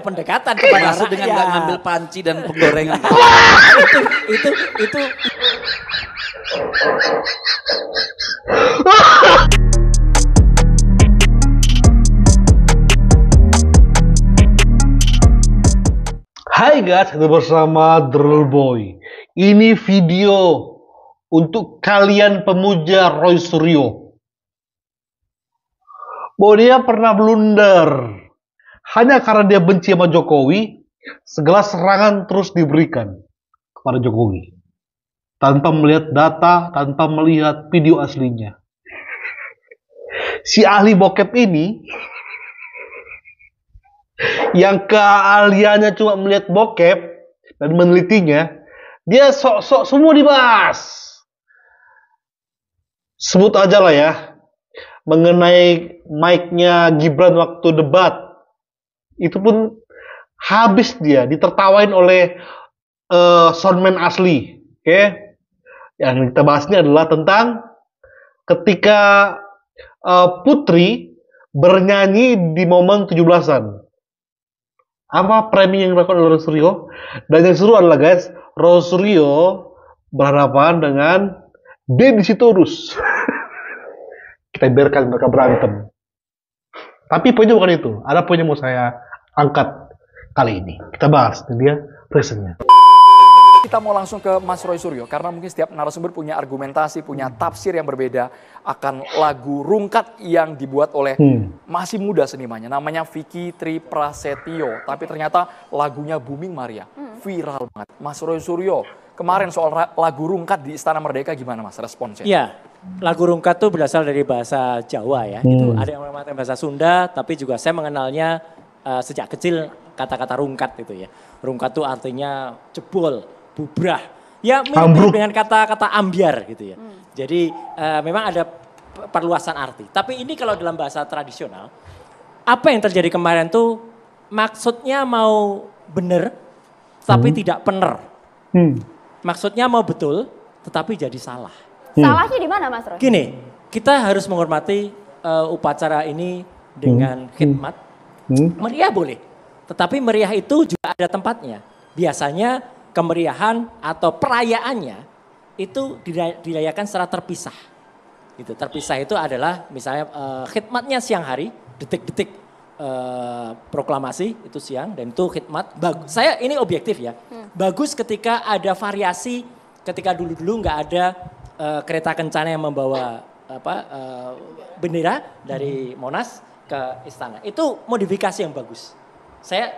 pendekatan kepada Maksud dengan nggak ngambil panci dan penggorengan. itu Hai guys, ketemu bersama Drill Boy. Ini video untuk kalian pemuja Roy Suryo. Bahwa dia pernah blunder. Hanya karena dia benci sama Jokowi, segala serangan terus diberikan kepada Jokowi. Tanpa melihat data, tanpa melihat video aslinya. Si ahli bokep ini yang keahliannya cuma melihat bokep dan menelitinya, dia sok-sok semua dibahas. Sebut aja lah ya, mengenai mic-nya Gibran waktu debat, itu pun habis dia ditertawain oleh soundman asli. Oke? Yang kita bahas ini adalah tentang ketika Putri bernyanyi di momen 17-an. Apa framing yang dilakukan oleh Roy Suryo? Dan yang seru adalah guys, Roy Suryo berhadapan dengan Deddy Sitorus. Kita biarkan mereka berantem. Tapi poinnya bukan itu. Ada poin yang mau saya angkat kali ini. Kita bahas, ini dia presentnya. Kita mau langsung ke Mas Roy Suryo karena mungkin setiap narasumber punya argumentasi, punya tafsir yang berbeda akan lagu Rungkat yang dibuat oleh masih muda senimannya, namanya Vicky Tri Prasetyo. Tapi ternyata lagunya booming Maria, viral banget. Mas Roy Suryo, kemarin soal lagu Rungkat di Istana Merdeka gimana Mas responsnya? Iya, lagu Rungkat itu berasal dari bahasa Jawa ya. Gitu. Ada yang mengatakan bahasa Sunda, tapi juga saya mengenalnya sejak kecil kata-kata rungkat itu ya. Rungkat itu artinya jebol, bubrah. Ya mirip dengan kata-kata ambyar gitu ya. Jadi memang ada perluasan arti. Tapi ini kalau dalam bahasa tradisional, apa yang terjadi kemarin tuh maksudnya mau bener, tapi tidak bener. Maksudnya mau betul, tetapi jadi salah. Salahnya di mana Mas Roy? Gini, kita harus menghormati upacara ini dengan khidmat. Meriah boleh, tetapi meriah itu juga ada tempatnya. Biasanya kemeriahan atau perayaannya itu dirayakan secara terpisah. Gitu. Terpisah itu adalah misalnya khidmatnya siang hari, detik-detik proklamasi itu siang dan itu khidmat. Saya ini objektif ya. Bagus ketika ada variasi, ketika dulu-dulu nggak ada kereta kencana yang membawa bendera dari Monas ke istana. Itu modifikasi yang bagus. Saya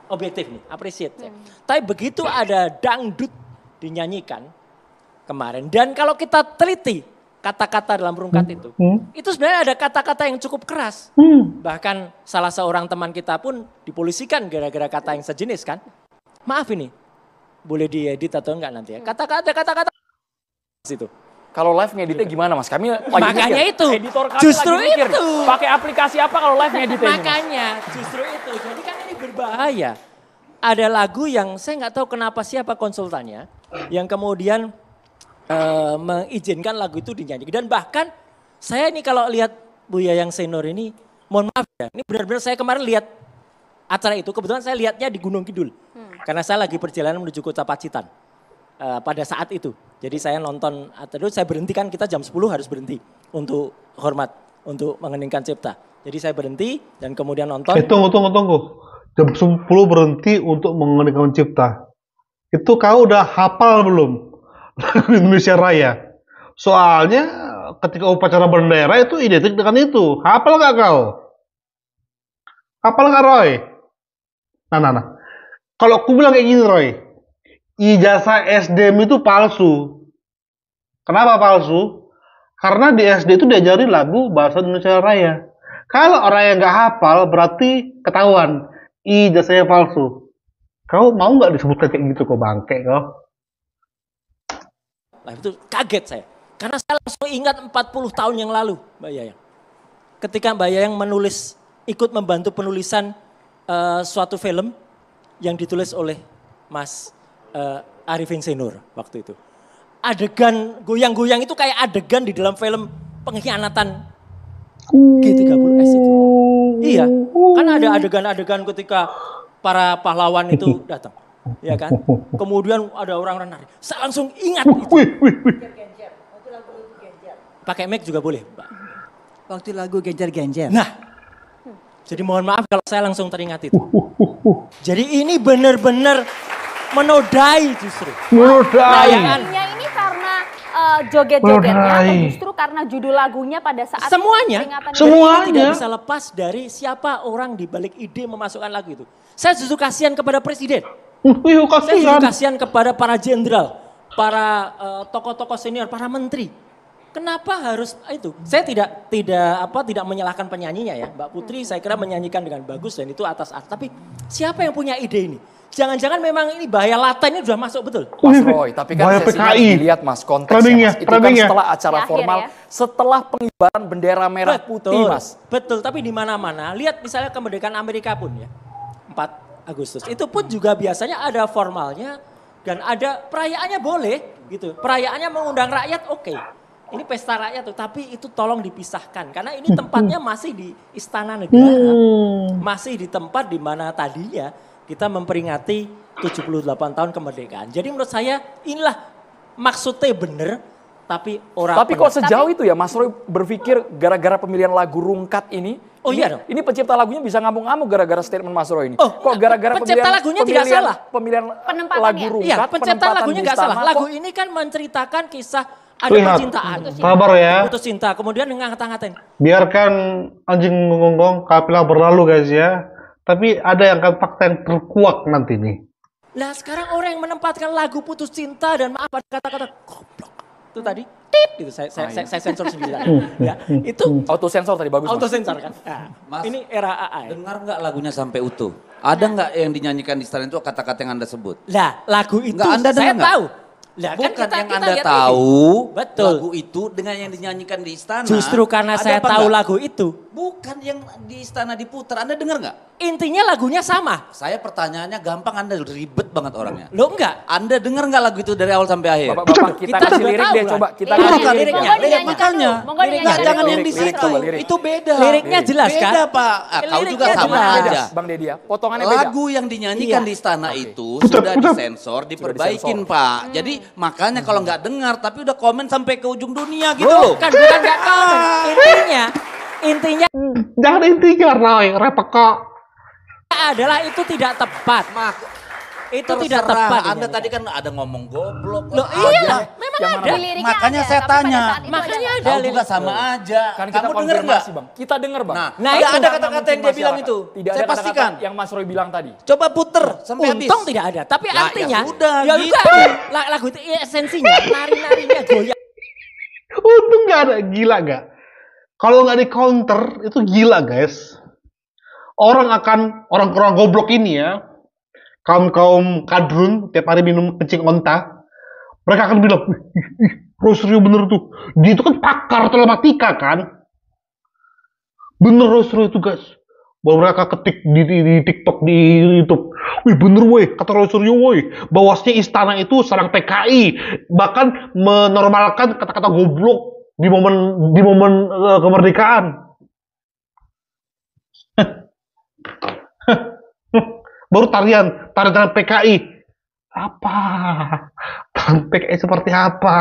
objektif nih, appreciate saya. Tapi begitu ada dangdut dinyanyikan kemarin. Dan kalau kita teliti kata-kata dalam rungkat itu sebenarnya ada kata-kata yang cukup keras. Bahkan salah seorang teman kita pun dipolisikan gara-gara kata yang sejenis kan. Maaf ini, boleh diedit atau enggak nanti ya. Kata-kata itu. Kalau live ngeditnya gimana Mas? Kami makanya mikir. itu, Editor kami justru lagi mikir, itu. Pakai aplikasi apa kalau live ngeditnya ini? Makanya justru itu. Jadi kan ini berbahaya. Ada lagu yang saya nggak tahu kenapa siapa konsultannya yang kemudian mengizinkan lagu itu dinyanyikan. Dan bahkan saya ini kalau lihat Buya yang senior ini, mohon maaf ya, ini benar-benar saya kemarin lihat acara itu, kebetulan saya lihatnya di Gunung Kidul. Karena saya lagi perjalanan menuju Kota Pacitan pada saat itu. Jadi saya nonton, terus saya berhenti kan, kita jam 10 harus berhenti untuk hormat, untuk mengeningkan cipta. Jadi saya berhenti dan kemudian nonton. Tunggu. Jam 10 berhenti untuk mengeningkan cipta. Itu kau udah hafal belum lagu Indonesia Raya? Soalnya ketika upacara bendera itu identik dengan itu. Hafal gak kau? Hafal gak Roy? Nah. Kalau aku bilang kayak gini Roy, ijazah SDM itu palsu. Kenapa palsu? Karena di SD itu diajari lagu bahasa Indonesia Raya. Kalau orang yang gak hafal berarti ketahuan ijazahnya palsu. Kau mau nggak disebutkan kayak gitu kok bangke kau? Nah itu kaget saya. Karena saya langsung ingat 40 tahun yang lalu Mbak Yayang. Ketika Mbak Yayang ikut membantu penulisan suatu film yang ditulis oleh Mas Arifin Senior waktu itu. Adegan goyang-goyang itu kayak adegan di dalam film pengkhianatan G30S itu. Iya, kan ada adegan-adegan ketika para pahlawan itu datang, ya kan? Kemudian ada orang-orang nari. Saya langsung ingat itu. Pakai mic juga boleh, Mbak. Waktu lagu Genjer-Genjer. Nah, jadi mohon maaf kalau saya langsung teringat itu. Jadi ini benar-benar menodai justru. Menodai. Lagunya ini karena joget-jogetnya atau Menodai. justru karena judul lagunya pada saat Semuanya. peringatan Jadi ini Semuanya. tidak bisa lepas dari siapa orang di balik ide memasukkan lagu itu. Saya justru kasihan kepada presiden. Iya, Saya justru kasihan. kasihan kepada para jenderal, para tokoh-tokoh senior, para menteri. Kenapa harus itu? Saya tidak menyalahkan penyanyinya ya. Mbak Putri saya kira menyanyikan dengan bagus dan itu atas art. Tapi siapa yang punya ide ini? Jangan-jangan memang ini bahaya laten ini sudah masuk betul. Mas Roy, tapi kan Bahaya sesinya harus PKI. dilihat Mas konteksnya Framingnya, Mas. Itu kan framingnya. setelah acara Di akhir formal, ya. setelah pengibaran bendera merah putih Mas. Betul, tapi di mana-mana. Lihat misalnya kemerdekaan Amerika pun ya. 4 Agustus. Itu pun juga biasanya ada formalnya dan ada perayaannya boleh gitu. Perayaannya mengundang rakyat oke. Ini pesta rakyat tuh, tapi itu tolong dipisahkan karena ini tempatnya masih di Istana Negara. Masih di tempat di mana tadinya kita memperingati 78 tahun kemerdekaan. Jadi menurut saya inilah maksudnya bener, tapi orang Tapi kok sejauh itu ya Mas Roy berpikir gara-gara pemilihan lagu rungkat ini, Oh iya dong. ini pencipta lagunya bisa ngamuk-ngamuk gara-gara statement Mas Roy ini. Oh, Kok gara-gara pencipta lagunya tidak salah. Pemilihan Penempatan lagu ya? rungkat, Iya, pencipta penempatan lagunya di nggak istana, salah. Lagu kok ini kan menceritakan kisah ada Lihat. percintaan. Sabar ya. Putus cinta, kemudian ngata-ngatain. Biarkan anjing menggonggong, kapilah berlalu guys ya. Tapi ada yang akan fakta yang terkuak nanti nih. Nah sekarang orang yang menempatkan lagu putus cinta dan maaf ada kata-kata goblok. Itu tadi, tit, gitu. Saya sensor sendiri. Ya, itu auto sensor tadi bagus auto Mas. sensor kan. Nah, Mas, ini era AA ya. Dengar nggak lagunya sampai utuh? Ada nggak yang dinyanyikan di istana itu kata-kata yang Anda sebut? Lah lagu itu Nggak, Anda saya dengar nggak? tahu. Lah, kan Bukan yang kita Anda lihat tahu Betul. lagu itu dengan yang dinyanyikan di istana. Justru karena Ada saya apa tahu nggak? lagu itu. Bukan yang di istana diputar. Anda dengar nggak? Intinya lagunya sama. Saya pertanyaannya gampang, Anda ribet banget orangnya. Lo enggak? Anda dengar nggak lagu itu dari awal sampai akhir? Bapak-bapak kita Kita kasih juga lirik tahu deh lah. coba. Kita Iya, kasih iya, liriknya. monggo Lirik, dinyanyikan makanya. dulu, monggo Lirik, dinyanyikan Nggak, jangan dulu. yang di Lirik, situ. coba lirik. Itu beda. Liriknya jelas kan? Beda Pak. Ah, kau juga Liriknya sama jelas. Beda, aja. Bang Deddy ya. Potongannya beda. Lagu yang dinyanyikan Iya. di istana Oke. itu Putar, sudah putar. disensor, diperbaikin disensor. Pak. Jadi makanya kalau nggak dengar tapi udah komen sampai ke ujung dunia gitu loh. Bukan nggak komen. Intinya Jangan intinya Roy, repek kok. adalah itu tidak tepat. Itu tidak Terserah. tepat. Anda dinyanyikan. tadi kan ada ngomong goblok. Loh lah, iya, aja. memang Yang ada. mana, Di liriknya Makanya ada, saya tapi pada tanya. saat itu Makanya ada. Kau juga lirik. sama aja. Kan kita Kamu denger nggak? konfirmasi Bang. Kita denger Bang. Nah, Nah, tidak itu ada kata-kata yang dia bilang itu. Tidak Saya ada kata-kata pastikan. yang Mas Roy bilang tadi. Coba puter sampai habis. Untung tidak ada. Tapi Ya, artinya, ya sudah, ya gitu. udah, lagu itu esensinya, nari-narinya goyang. Untung nggak ada, gila nggak? Kalau nggak di counter itu gila guys. Orang goblok ini ya, kaum kadrun tiap hari minum kencing onta, mereka akan bilang, Rosrio bener tuh, dia itu kan pakar telematika kan, bener Rosrio itu guys. Bahwa mereka ketik di TikTok, di YouTube, wih bener weh, kata Rosrio weh, bahwasanya istana itu sarang PKI, bahkan menormalkan kata-kata goblok di momen kemerdekaan. Baru tarian PKI. Apa? Tarian PKI seperti apa?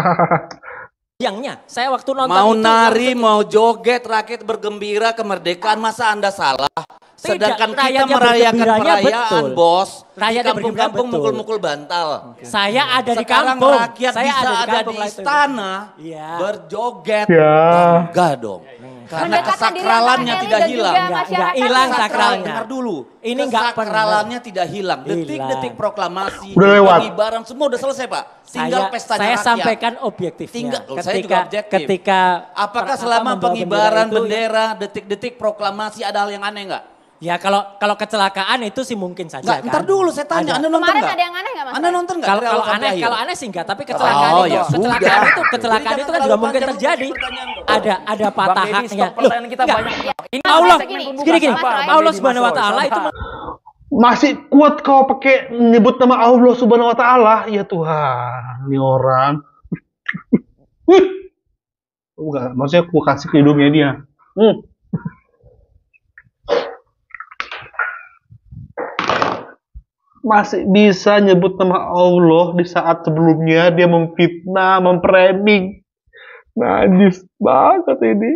Goyangnya, saya waktu nonton Mau itu, nari, mau joget, rakyat bergembira kemerdekaan, masa Anda salah? Sedangkan kita rakyatnya merayakan bergembiranya perayaan, betul. bos. Di Rakyatnya bergembira kampung-kampung betul. mukul-mukul bantal. saya ada di Sekarang kampung. rakyat Saya bisa ada kampung di lah itu. istana, Iya. berjoget, Ya. bangga dong. Karena Mendekatkan diri kesakralannya antara tidak elit dan hilang. juga Nggak masyarakat. hilang Sakral. sakralnya. Dengar dulu. Ini nggak pernah. Kesakralannya tidak hilang. Hilang. Detik-detik proklamasi, Udah lewat. pengibaran semua udah selesai Pak. Tinggal pestanya saya rakyat. sampaikan objektifnya. Tinggal, saya juga objektif. ketika Apakah apa, selama membawa pengibaran itu, bendera, detik-detik proklamasi ada hal yang aneh nggak? Ya kalau kecelakaan itu sih mungkin saja Nggak, kan. ntar dulu saya tanya. Ada. Anda nonton Kemarin nggak? ada yang aneh nggak Mas? Anda nonton nggak? Kalau dari awal sampai aneh, akhir? kalau aneh sih enggak, tapi kecelakaan Oh, itu, ya kecelakaan sudah. itu, kecelakaan Jadi itu jangan kan juga terlalu mungkin panjang terjadi. pertanyaan dong. Ada patah Bang Deddy, haknya. stop, pertanyaan kita enggak. banyak. Ini Allah, segmen pembuka. gini-gini, Mas Roy. Allah Deddy, Subhanahu wa Mas Roy, taala itu sabar. Masih kuat kau pakai nyebut nama Allah Subhanahu Wa Taala, ya Tuhan, ini orang. Enggak, maksudnya aku kasih ke hidungnya dia. masih bisa nyebut nama Allah di saat sebelumnya dia memfitnah, memframing. Najis banget ini.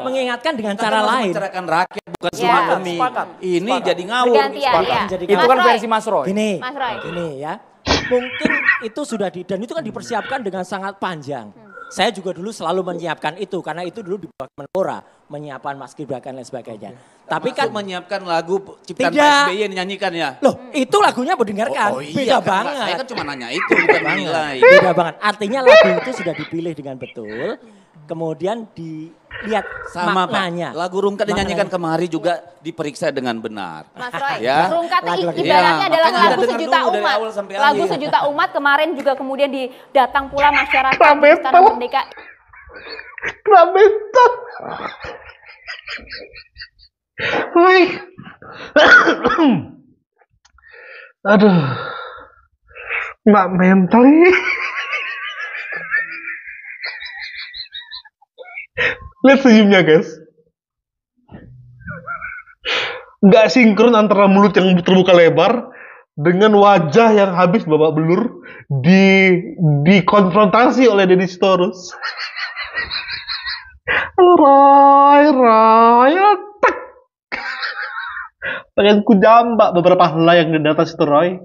Mengingatkan dengan Kita cara kan masih lain. membicarakan rakyat bukan Ya. semua demi. Sepakat. Ini Sepakat. jadi ngawur. Bergantian ya. Jadi Itu kan Mas Roy. versi Mas Roy. Gini, Mas Roy. gini ya. Mungkin itu sudah dan itu kan dipersiapkan dengan sangat panjang. Saya juga dulu selalu menyiapkan itu karena itu dulu di bawah Menpora, menyiapkan Mas Gibran dan lain sebagainya. Tapi kan menyiapkan lagu ciptaan Tidak. Pak SBY yang dinyanyikan ya. loh, itu lagunya mendengarkan. Oh iya, Beda kan, banget. Saya kan cuma nanya itu, bukan menilai. Beda banget. Artinya lagu itu sudah dipilih dengan betul. Kemudian dilihat Sama maknanya. Pak, lagu Rungkat dinyanyikan Maknanya. kemari juga diperiksa dengan benar. Mas Roy, Ya. Rungkat Lagi-lagi. ibaratnya Ya, adalah makanya lagu kita dengar sejuta dulu dari umat. awal sampai Lagu akhir. sejuta umat kemarin juga kemudian datang pula masyarakat di Rameto. Istana Merdeka. Kenapa? Hai. Aduh. Nggak mental ini. Lihat senyumnya guys. Nggak sinkron antara mulut yang terbuka lebar dengan wajah yang habis babak belur dikonfrontasi oleh Deddy Sitorus. Roy, tak. Pengen ku jambak beberapa helai yang di atas itu, Roy.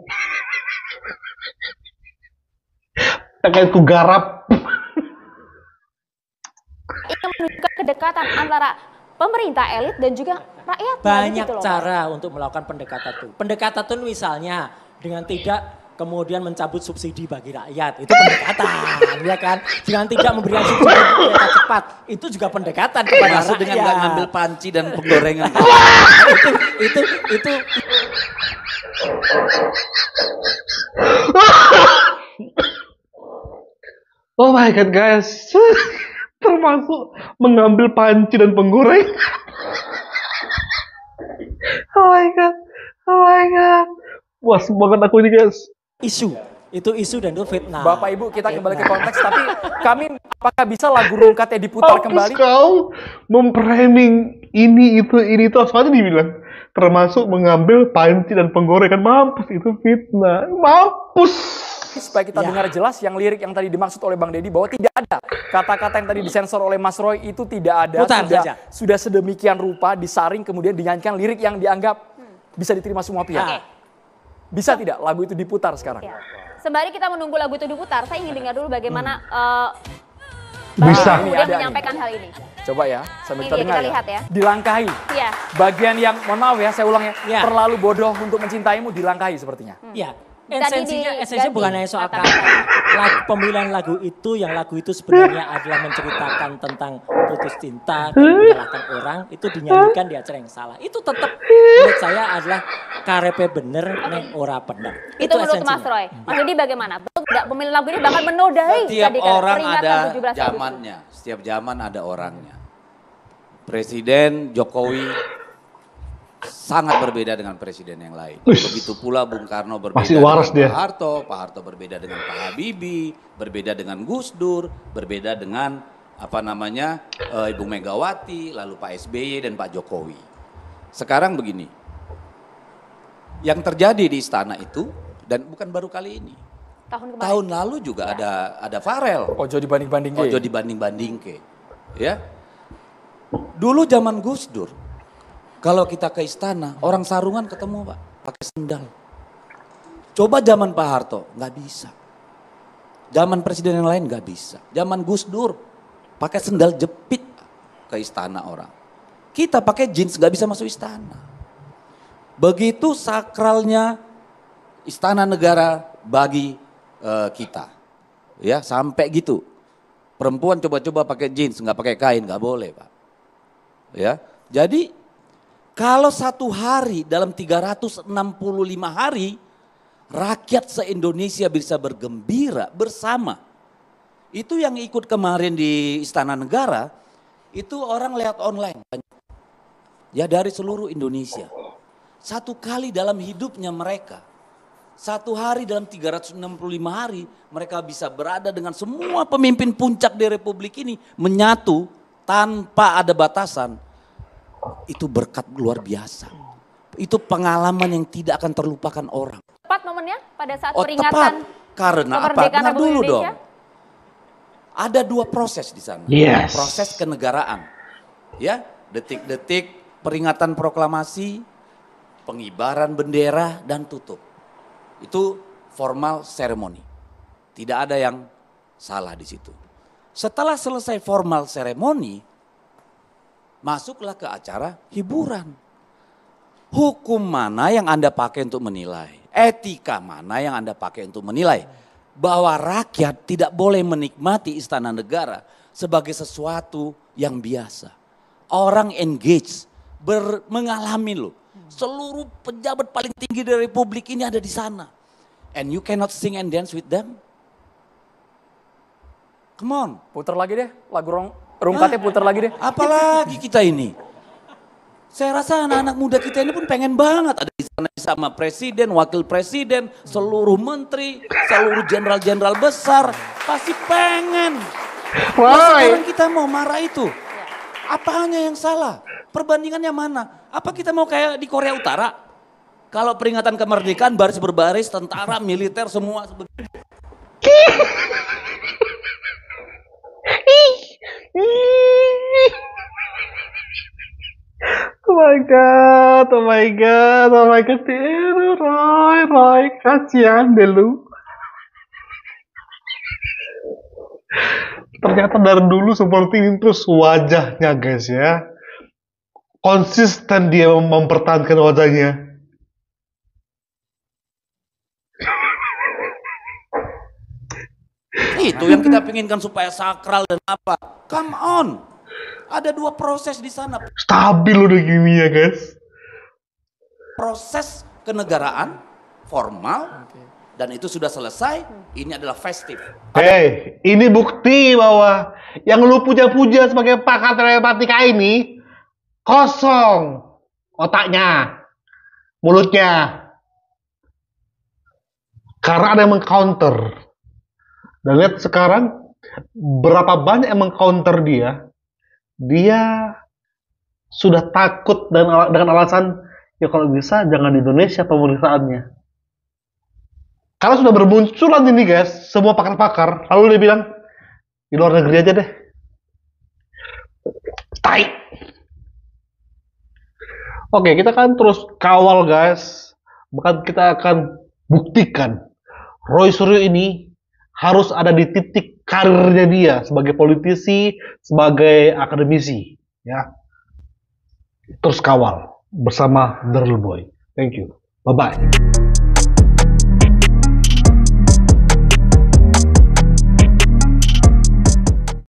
Pengen ku garap. Ingin menunjukkan kedekatan antara pemerintah elit dan juga rakyat. Banyak gitu loh, Pak. cara untuk melakukan pendekatan itu. Pendekatan itu misalnya dengan tidak kemudian mencabut subsidi bagi rakyat. Itu pendekatan, ya kan? Dengan tidak memberikan subsidi untuk kereta cepat. Itu juga pendekatan kepada Maksud rakyat. dengan nggak ngambil panci dan penggorengan. itu Oh my god guys. Termasuk mengambil panci dan penggoreng. Oh my god. Oh my god. Puas banget aku ini guys. isu. Itu isu dan itu fitnah. Bapak Ibu kita kembali ke konteks, tapi kami apakah bisa lagu Rungkatnya diputar Hapus kembali? kau memframing ini itu soalnya dibilang termasuk mengambil panci dan penggorengan. Mampus, itu fitnah. Mampus. Supaya kita dengar jelas yang lirik yang tadi dimaksud oleh Bang Deddy bahwa tidak ada kata-kata yang tadi disensor oleh Mas Roy itu tidak ada. Putar saja. Sudah sedemikian rupa disaring kemudian dinyanyikan lirik yang dianggap bisa diterima semua pihak. Bisa tidak lagu itu diputar sekarang? Ya. Sembari kita menunggu lagu itu diputar, saya ingin dengar dulu bagaimana Bisa. kemudian Ini ada menyampaikan hal ini. Coba ya, sambil Ini kita dia, dengar kita lihat ya. Dilangkahi. Iya. Bagian yang, mohon maaf ya, saya ulang ya, Ya. terlalu bodoh untuk mencintaimu dilangkahi sepertinya. Ya, Tadi esensinya diganti bukan hanya soal kata-kata. kata. Pemilihan lagu itu, yang lagu itu sebenarnya adalah menceritakan tentang putus cinta dan menyalahkan orang, itu dinyanyikan di acara yang salah. Itu tetap menurut saya adalah karepe bener, neng ora bener. Itu menurut Mas Roy. Mas Deddy bagaimana? Betul tidak pemilihan lagu ini bahkan menodai Setiap tadi kan, orang peringatan ada 17 Agustus. zamannya, setiap zaman ada orangnya. Presiden Jokowi sangat berbeda dengan presiden yang lain. Uish. Begitu pula Bung Karno berbeda Masih waras dengan dia. Pak Harto berbeda dengan Pak Habibie, berbeda dengan Gus Dur, berbeda dengan Ibu Megawati, lalu Pak SBY dan Pak Jokowi. Sekarang begini, yang terjadi di istana itu dan bukan baru kali ini. Tahun lalu juga ada Farel. Ojo dibanding-banding. Ojo dibanding-banding ke. Ya. Dulu zaman Gus Dur, kalau kita ke istana, orang sarungan ketemu Pak, pakai sendal. Coba zaman Pak Harto, nggak bisa. Zaman presiden yang lain nggak bisa. Zaman Gus Dur, pakai sendal jepit ke istana orang. Kita pakai jeans nggak bisa masuk istana. Begitu sakralnya istana negara bagi kita, ya sampai gitu. Perempuan coba-coba pakai jeans, nggak pakai kain, nggak boleh Pak. Ya, jadi kalau satu hari dalam 365 hari, rakyat se-Indonesia bisa bergembira bersama. Itu yang ikut kemarin di Istana Negara, itu orang lihat online. Ya dari seluruh Indonesia. Satu kali dalam hidupnya mereka, satu hari dalam 365 hari, mereka bisa berada dengan semua pemimpin puncak di Republik ini, menyatu tanpa ada batasan. Itu berkat luar biasa. Itu pengalaman yang tidak akan terlupakan orang. Tepat momennya pada saat Oh, peringatan tepat. Karena apa? kemerdekaan Dengar Republik dulu Indonesia. dong. Ada 2 proses di sana. Yes. Proses kenegaraan. Ya, detik-detik peringatan proklamasi, pengibaran bendera dan tutup. Itu formal seremoni. Tidak ada yang salah di situ. Setelah selesai formal seremoni, masuklah ke acara hiburan. Hukum mana yang Anda pakai untuk menilai? Etika mana yang Anda pakai untuk menilai? Bahwa rakyat tidak boleh menikmati istana negara sebagai sesuatu yang biasa. Orang engage, mengalami loh. Seluruh pejabat paling tinggi dari republik ini ada di sana. And you cannot sing and dance with them? Come on. Putar lagi deh, lagu rungkatnya putar lagi deh. Apalagi kita ini. Saya rasa anak-anak muda kita ini pun pengen banget ada di sana sama presiden, wakil presiden, seluruh menteri, seluruh jenderal-jenderal besar. Pasti pengen. Nah, sekarang kita mau marah itu. Apanya yang salah? Perbandingannya mana? Apa kita mau kayak di Korea Utara? Kalau peringatan kemerdekaan baris berbaris, tentara, militer, semua. Oh my god, oh my god, oh my god, Aduh, Roy, kasihan deh lu. Ternyata dari dulu seperti ini terus wajahnya guys ya. Konsisten dia mempertahankan wajahnya. Itu yang kita pinginkan supaya sakral dan apa. Come on. Ada 2 proses di sana. Stabil udah gini ya guys. Proses kenegaraan formal dan itu sudah selesai. Ini adalah festif. Hei, ini bukti bahwa yang lu puja-puja sebagai pakar telematika ini kosong otaknya, mulutnya. Karena ada yang mengcounter. Dan lihat sekarang berapa banyak yang mengcounter dia. Dia sudah takut dengan alasan ya kalau bisa jangan di Indonesia pemeriksaannya. Karena sudah bermunculan ini guys, semua pakar-pakar. Lalu dia bilang di luar negeri aja deh. Tai. Oke, kita kan terus kawal guys. Bahkan kita akan buktikan Roy Suryo ini harus ada di titik karirnya dia sebagai politisi, sebagai akademisi, ya. Terus kawal bersama The Real Boy. Thank you. Bye bye.